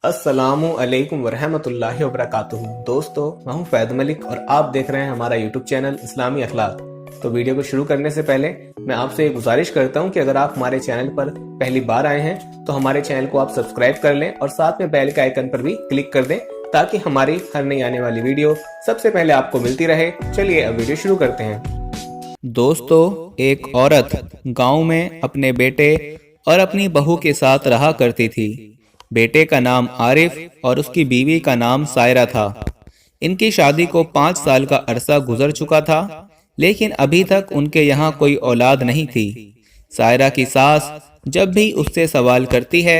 अस्सलामु अलैकुम वरहमतुल्लाहि वबरकातुहू। दोस्तों, मैं हूं फैद मलिक और आप देख रहे हैं हमारा यूट्यूब चैनल इस्लामी अखलाक। तो वीडियो को शुरू करने से पहले मैं आपसे ये गुजारिश करता हूं कि अगर आप हमारे चैनल पर पहली बार आए हैं तो हमारे चैनल को आप सब्सक्राइब कर लें और साथ में बेल के आइकन पर भी क्लिक कर दें ताकि हमारी हर नई आने वाली वीडियो सबसे पहले आपको मिलती रहे। चलिए अब वीडियो शुरू करते हैं। दोस्तों, एक औरत गांव में अपने बेटे और अपनी बहू के साथ रहा करती थी। बेटे का नाम आरिफ और उसकी बीवी का नाम सायरा था। इनकी शादी को 5 साल का अरसा गुजर चुका था, लेकिन अभी तक उनके यहाँ कोई औलाद नहीं थी। सायरा की सास जब भी उससे सवाल करती है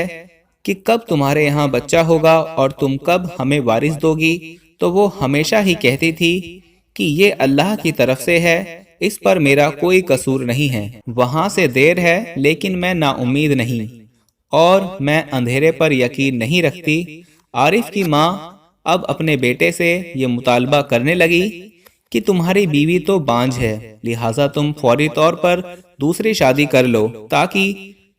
कि कब तुम्हारे यहाँ बच्चा होगा और तुम कब हमें वारिस दोगी, तो वो हमेशा ही कहती थी कि ये अल्लाह की तरफ से है, इस पर मेरा कोई कसूर नहीं है। वहां से देर है लेकिन मैं नाउम्मीद नहीं और मैं अंधेरे पर यकीन नहीं रखती। आरिफ की माँ अब अपने बेटे से ये मुतालबा करने लगी कि तुम्हारी बीवी तो बांझ है, लिहाजा तुम फौरी तौर पर दूसरी शादी कर लो ताकि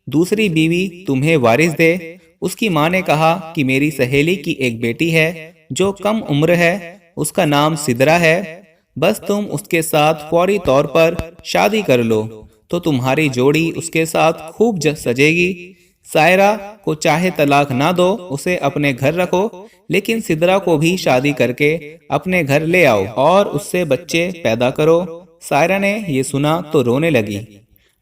दूसरी बीवी तुम्हें वारिस दे। उसकी माँ ने कहा कि मेरी सहेली की एक बेटी है जो कम उम्र है, उसका नाम सिदरा है, बस तुम उसके साथ फौरी तौर पर शादी कर लो तो तुम्हारी जोड़ी उसके साथ खूब सजेगी। सायरा को चाहे तलाक ना दो, उसे अपने घर रखो, लेकिन सिदरा को भी शादी करके अपने घर ले आओ और उससे बच्चे पैदा करो। सायरा ने ये सुना तो रोने लगी।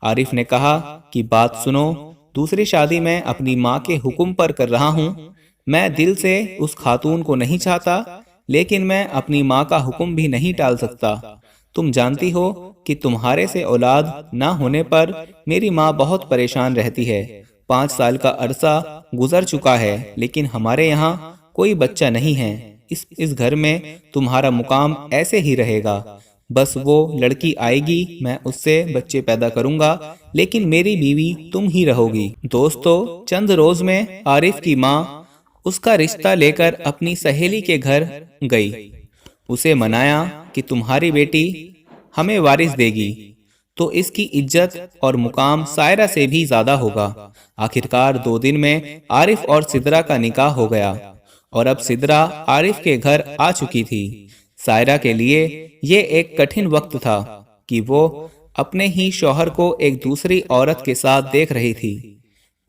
आरिफ ने कहा कि बात सुनो, दूसरी शादी मैं अपनी माँ के हुक्म पर कर रहा हूँ। मैं दिल से उस खातून को नहीं चाहता, लेकिन मैं अपनी माँ का हुक्म भी नहीं टाल सकता। तुम जानती हो कि तुम्हारे से औलाद ना होने पर मेरी माँ बहुत परेशान रहती है। 5 साल का अरसा गुजर चुका है, लेकिन हमारे यहाँ कोई बच्चा नहीं है। इस घर में तुम्हारा मुकाम ऐसे ही रहेगा। बस वो लड़की आएगी, मैं उससे बच्चे पैदा करूंगा, लेकिन मेरी बीवी तुम ही रहोगी। दोस्तों, चंद रोज में आरिफ की माँ उसका रिश्ता लेकर अपनी सहेली के घर गई। उसे मनाया कि तुम्हारी बेटी हमें वारिस देगी तो इसकी इज्जत और मुकाम सायरा से भी ज्यादा होगा। आखिरकार 2 दिन में आरिफ और सिदरा का निकाह हो गया और अब सिदरा आरिफ के घर आ चुकी थी। सायरा के लिए ये एक कठिन वक्त था कि वो अपने ही शौहर को एक दूसरी औरत के साथ देख रही थी।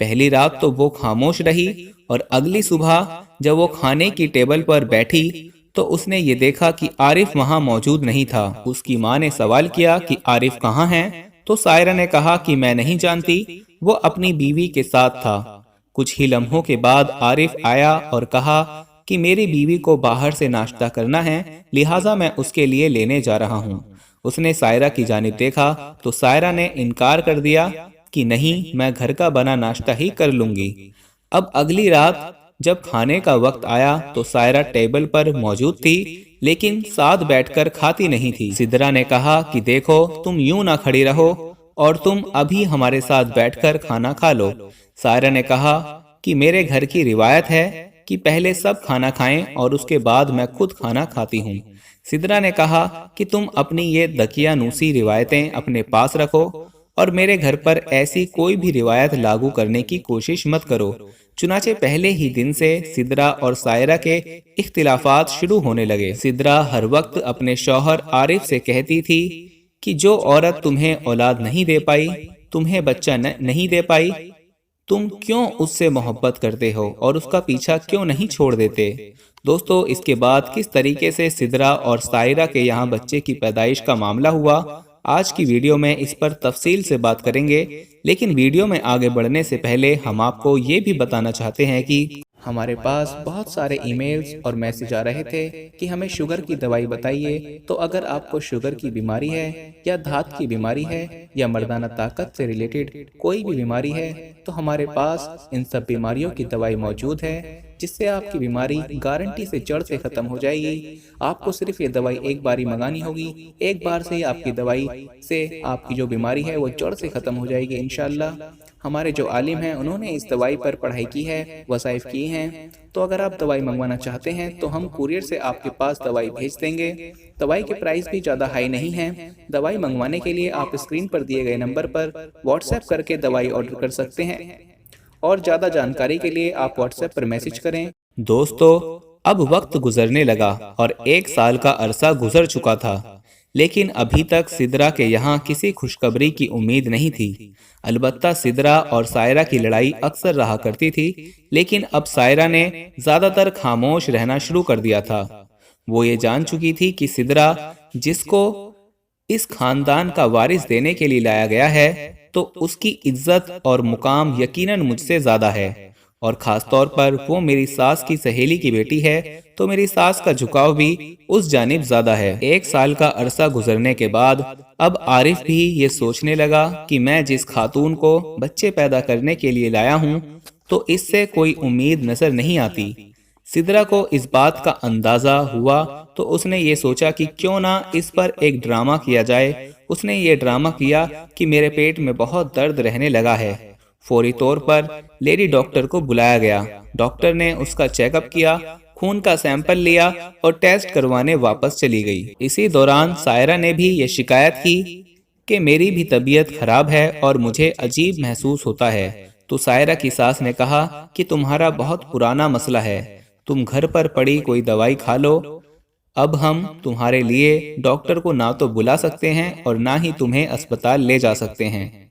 पहली रात तो वो खामोश रही और अगली सुबह जब वो खाने की टेबल पर बैठी तो उसने ये देखा कि आरिफ वहां मौजूद नहीं था। उसकी माँ ने सवाल किया कि आरिफ कहाँ है, तो सायरा ने कहा कि मैं नहीं जानती, वो अपनी बीवी के साथ था। कुछ ही लम्हों के बाद आरिफ आया और कहा कि मेरी बीवी को बाहर से नाश्ता करना है, लिहाजा मैं उसके लिए लेने जा रहा हूँ। उसने सायरा की जानिब देखा तो सायरा ने इनकार कर दिया कि नहीं, मैं घर का बना नाश्ता ही कर लूंगी। अब अगली रात जब खाने का वक्त आया तो सायरा टेबल पर मौजूद थी, लेकिन साथ बैठकर खाती नहीं थी। सिदरा ने कहा कि देखो, तुम यूं ना खड़ी रहो और तुम अभी हमारे साथ बैठकर खाना खा लो। सायरा ने कहा कि मेरे घर की रिवायत है कि पहले सब खाना खाएं और उसके बाद मैं खुद खाना खाती हूँ। सिदरा ने कहा कि तुम अपनी ये दकियानूसी रिवायतें अपने पास रखो और मेरे घर पर ऐसी कोई भी रिवायत लागू करने की कोशिश मत करो। चुनाचे पहले ही दिन से सिदरा और सायरा के इख्तिलाफात शुरू होने लगे। सिदरा हर वक्त अपने शौहर आरिफ से कहती थी कि जो औरत तुम्हें औलाद नहीं दे पाई, तुम्हें बच्चा नहीं दे पाई, तुम क्यों उससे मोहब्बत करते हो और उसका पीछा क्यों नहीं छोड़ देते। दोस्तों, इसके बाद किस तरीके से सिदरा और सायरा के यहाँ बच्चे की पैदाइश का मामला हुआ, आज की वीडियो में इस पर तफसील से बात करेंगे। लेकिन वीडियो में आगे बढ़ने से पहले हम आपको ये भी बताना चाहते हैं कि हमारे पास बहुत सारे ईमेल्स और मैसेज आ रहे थे कि हमें शुगर की दवाई बताइए। तो अगर आपको शुगर की बीमारी है या धात की बीमारी है या मर्दाना ताकत से रिलेटेड कोई भी बीमारी है, तो हमारे पास इन सब बीमारियों की दवाई मौजूद है, जिससे आपकी बीमारी गारंटी से जड़ से खत्म हो जाएगी। आपको सिर्फ ये दवाई एक बार ही मंगानी होगी, एक बार से ही आपकी दवाई से आपकी जो बीमारी है वो जड़ से खत्म हो जाएगी इंशाल्लाह। हमारे जो आलिम हैं उन्होंने इस दवाई पर पढ़ाई की है, वसाइफ की हैं। तो अगर आप दवाई मंगवाना चाहते हैं तो हम कुरियर से आपके पास दवाई भेज देंगे। दवाई के प्राइस भी ज़्यादा हाई नहीं है। दवाई मंगवाने के लिए आप स्क्रीन पर दिए गए नंबर पर व्हाट्सएप करके दवाई ऑर्डर कर सकते हैं और ज़्यादा जानकारी के लिए आप व्हाट्सएप पर मैसेज करें। दोस्तों, अब वक्त गुजरने लगा और 1 साल का अरसा गुजर चुका था, लेकिन अभी तक सिदरा के यहाँ किसी खुशखबरी की उम्मीद नहीं थी। अलबत्ता सिदरा और सायरा की लड़ाई अक्सर रहा करती थी, लेकिन अब सायरा ने ज्यादातर खामोश रहना शुरू कर दिया था। वो ये जान चुकी थी कि सिदरा, जिसको इस खानदान का वारिस देने के लिए लाया गया है, तो उसकी इज्जत और मुकाम यकीनन मुझसे ज्यादा है। और खास तौर पर वो मेरी सास की सहेली की बेटी है, तो मेरी सास का झुकाव भी उस जानिब ज्यादा है। 1 साल का अरसा गुजरने के बाद अब आरिफ भी ये सोचने लगा कि मैं जिस खातून को बच्चे पैदा करने के लिए लाया हूँ, तो इससे कोई उम्मीद नजर नहीं आती। सिदरा को इस बात का अंदाजा हुआ, तो उसने ये सोचा कि क्यों ना इस पर एक ड्रामा किया जाए। उसने ये ड्रामा किया कि मेरे पेट में बहुत दर्द रहने लगा है। फौरी तौर पर लेडी डॉक्टर को बुलाया गया। डॉक्टर ने उसका चेकअप किया, खून का सैंपल लिया और टेस्ट करवाने वापस चली गई। इसी दौरान सायरा ने भी ये शिकायत की कि मेरी भी तबीयत खराब है और मुझे अजीब महसूस होता है। तो सायरा की सास ने कहा कि तुम्हारा बहुत पुराना मसला है, तुम घर पर पड़ी कोई दवाई खा लो। अब हम तुम्हारे लिए डॉक्टर को ना तो बुला सकते हैं और ना ही तुम्हें अस्पताल ले जा सकते हैं।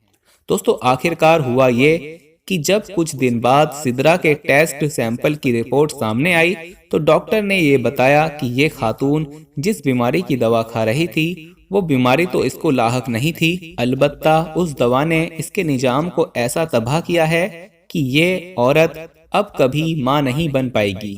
दोस्तों, आखिरकार हुआ ये कि जब कुछ दिन बाद सिदरा के टेस्ट सैंपल की रिपोर्ट सामने आई, तो डॉक्टर ने ये बताया कि ये खातून जिस बीमारी की दवा खा रही थी, वो बीमारी तो इसको लाहक नहीं थी, अलबत्ता उस दवा ने इसके निजाम को ऐसा तबाह किया है कि ये औरत अब कभी मां नहीं बन पाएगी।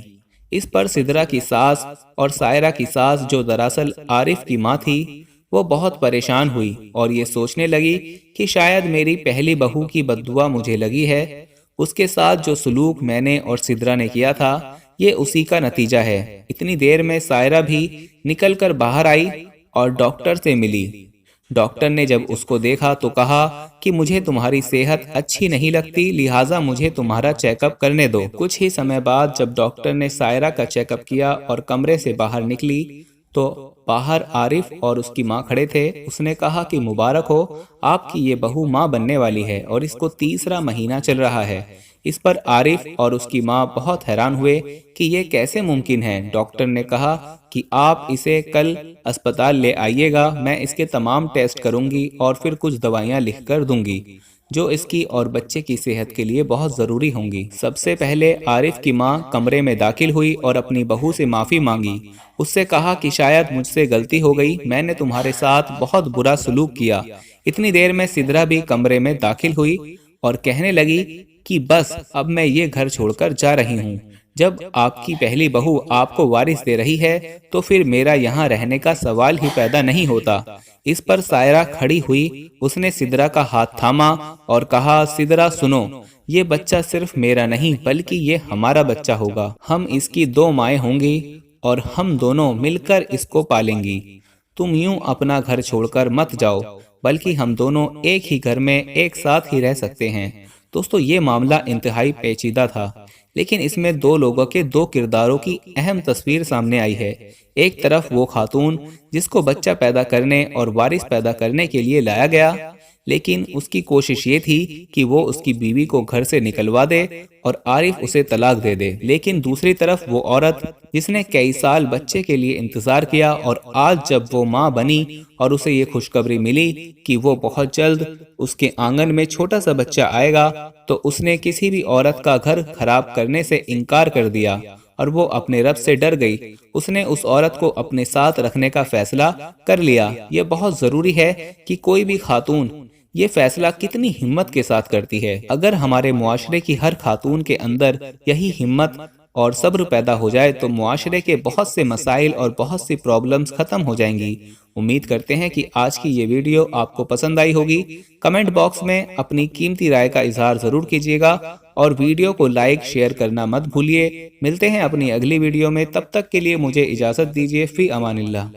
इस पर सिदरा की सास और सायरा की सास, जो दरअसल आरिफ की मां थी, वो बहुत परेशान हुई और ये सोचने लगी कि शायद मेरी पहली बहू की बद्दुआ मुझे लगी है। उसके साथ जो सलूक मैंने और सिदरा ने किया था, ये उसी का नतीजा है। इतनी देर में सायरा भी निकलकर बाहर आई और डॉक्टर से मिली। डॉक्टर ने जब उसको देखा तो कहा कि मुझे तुम्हारी सेहत अच्छी नहीं लगती, लिहाजा मुझे तुम्हारा चेकअप करने दो। कुछ ही समय बाद जब डॉक्टर ने सायरा का चेकअप किया और कमरे से बाहर निकली, तो बाहर आरिफ और उसकी माँ खड़े थे। उसने कहा कि मुबारक हो, आपकी ये बहू माँ बनने वाली है और इसको 3रा महीना चल रहा है। इस पर आरिफ और उसकी माँ बहुत हैरान हुए कि ये कैसे मुमकिन है। डॉक्टर ने कहा कि आप इसे कल अस्पताल ले आइएगा, मैं इसके तमाम टेस्ट करूंगी और फिर कुछ दवाइयाँ लिख कर दूंगी जो इसकी और बच्चे की सेहत के लिए बहुत जरूरी होंगी। सबसे पहले आरिफ की माँ कमरे में दाखिल हुई और अपनी बहू से माफी मांगी। उससे कहा कि शायद मुझसे गलती हो गई, मैंने तुम्हारे साथ बहुत बुरा सलूक किया। इतनी देर में सिदरा भी कमरे में दाखिल हुई और कहने लगी कि बस अब मैं ये घर छोड़कर जा रही हूँ। जब आपकी पहली बहू आपको वारिस दे रही है, तो फिर मेरा यहाँ रहने का सवाल ही पैदा नहीं होता। इस पर सायरा खड़ी हुई, उसने सिदरा का हाथ थामा और कहा, सिदरा सुनो, ये बच्चा सिर्फ मेरा नहीं बल्कि ये हमारा बच्चा होगा। हम इसकी 2 माएँ होंगी और हम दोनों मिलकर इसको पालेंगी। तुम यूं अपना घर छोड़कर मत जाओ, बल्कि हम दोनों एक ही घर में एक साथ ही रह सकते हैं। दोस्तों, ये मामला इंतहाई पेचीदा था, लेकिन इसमें 2 लोगों के 2 किरदारों की अहम तस्वीर सामने आई है। एक तरफ वो खातून जिसको बच्चा पैदा करने और वारिस पैदा करने के लिए लाया गया, लेकिन उसकी कोशिश ये थी कि वो उसकी बीवी को घर से निकलवा दे और आरिफ उसे तलाक दे दे। लेकिन दूसरी तरफ वो औरत जिसने कई साल बच्चे के लिए इंतजार किया और आज जब वो माँ बनी और उसे ये खुशखबरी मिली कि वो बहुत जल्द उसके आंगन में छोटा सा बच्चा आएगा, तो उसने किसी भी औरत का घर खराब करने से इनकार कर दिया और वो अपने रब से डर गई। उसने उस औरत को अपने साथ रखने का फैसला कर लिया। ये बहुत जरूरी है कि कोई भी खातून ये फैसला कितनी हिम्मत के साथ करती है। अगर हमारे मुआशरे की हर खातून के अंदर यही हिम्मत और सब्र पैदा हो जाए, तो मुआशरे के बहुत से मसाइल और बहुत सी प्रॉब्लम्स खत्म हो जाएंगी। उम्मीद करते हैं कि आज की ये वीडियो आपको पसंद आई होगी। कमेंट बॉक्स में अपनी कीमती राय का इजहार जरूर कीजिएगा और वीडियो को लाइक शेयर करना मत भूलिए। मिलते हैं अपनी अगली वीडियो में, तब तक के लिए मुझे इजाजत दीजिए। फी अमानिल्लाह।